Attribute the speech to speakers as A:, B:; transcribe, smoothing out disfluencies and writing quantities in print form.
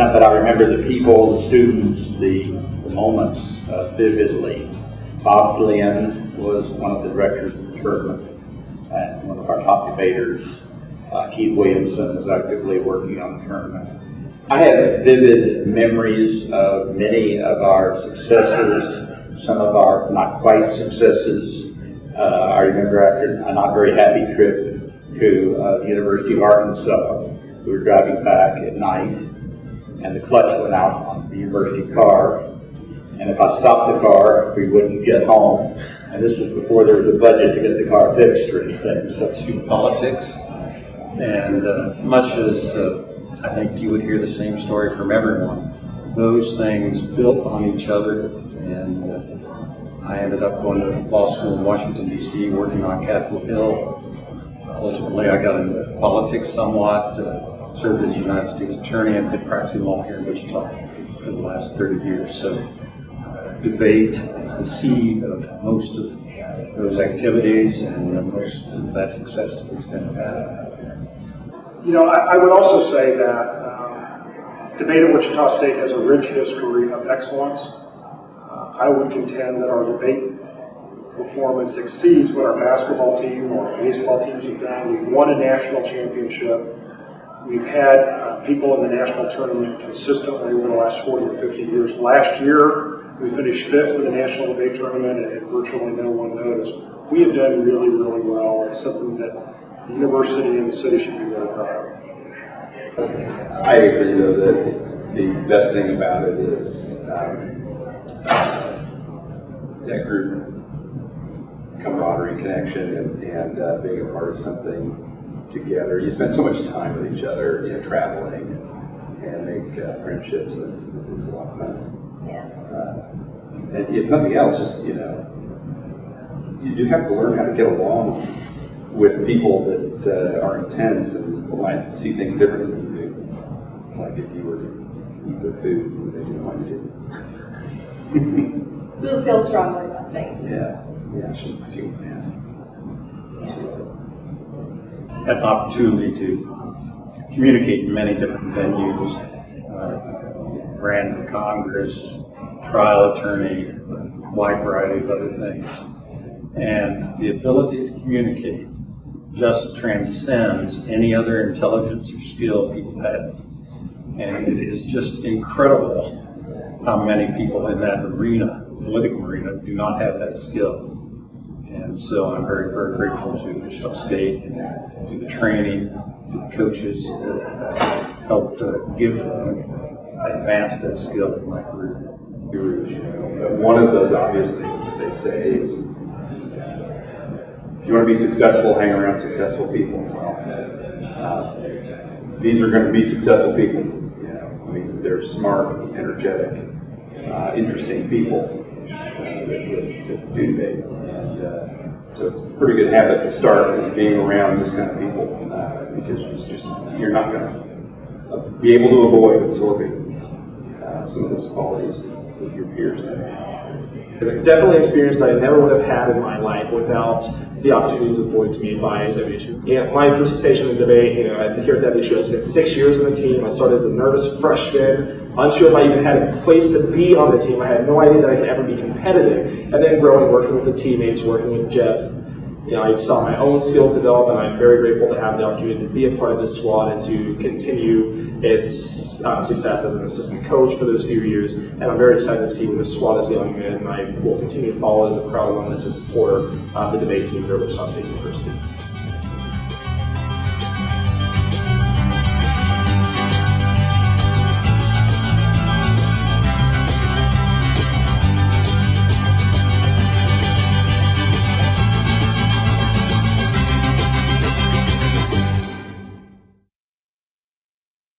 A: but I remember the people, the students, the moments vividly. Bob Glenn was one of the directors of the tournament, and one of our top debaters. Keith Williamson was actively working on the tournament. I have vivid memories of many of our successes, some of our not quite successes. I remember after a not very happy trip to the University of Arkansas, we were driving back at night, and the clutch went out on the university car. And if I stopped the car, we wouldn't get home. And this was before there was a budget to get the car fixed or anything.
B: Substitute politics, and much as I think you would hear the same story from everyone, those things built on each other, and I ended up going to law school in Washington, D.C., working on Capitol Hill. Ultimately, I got into politics somewhat, served as United States Attorney, and been practicing law here in Wichita for the last 30 years. So debate is the seed of most of those activities and most of that success to the extent of that.
C: You know, I would also say that debate at Wichita State has a rich history of excellence. I would contend that our debate performance exceeds what our basketball team or baseball teams have done. We've won a national championship. We've had people in the national tournament consistently over the last 40 or 50 years. Last year, we finished 5th in the national debate tournament, and virtually no one noticed. We have done really, really well. It's something that the university and the city should be really proud of.
D: I agree, though, that the best thing about it is that group camaraderie, connection, and being a part of something together. You spend so much time with each other, you know, traveling and make friendships, and it's a lot of fun.
E: Yeah.
D: And if nothing else, just, you know, you do have to learn how to get along with people that are intense and might see things differently than you do. Like if you were to eat their food, they didn't want you to.
E: Who feels strongly about things.
D: Yeah, she
B: Had an opportunity to communicate in many different venues. Ran for Congress, trial attorney, a wide variety of other things. And the ability to communicate just transcends any other intelligence or skill people have. And it is just incredible how many people in that arena, political arena, do not have that skill. And so I'm very, very grateful to Wichita State and to the training, to the coaches that helped advance that skill in my career.
D: One of those obvious things that they say is, if you want to be successful, hang around successful people. Well, these are going to be successful people. You know, I mean, they're smart, energetic, interesting people that do debate. And so it's a pretty good habit to start, is being around this kind of people, because you're not going to be able to avoid absorbing some of those qualities that your peers have.
F: Definitely an experience that I never would have had in my life without the opportunities afforded to me by WSU. Yeah, my participation in debate, you know, here at WSU, I spent 6 years on the team. I started as a nervous freshman, unsure if I even had a place to be on the team. I had no idea that I could ever be competitive. And then growing, working with the teammates, working with Jeff, you know, I saw my own skills develop, and I'm very grateful to have the opportunity to be a part of this squad and to continue its success as an assistant coach for those few years. And I'm very excited to see where this squad is going, and I will continue to follow as a proud alumnus and supporter of the debate team here at Wichita State University.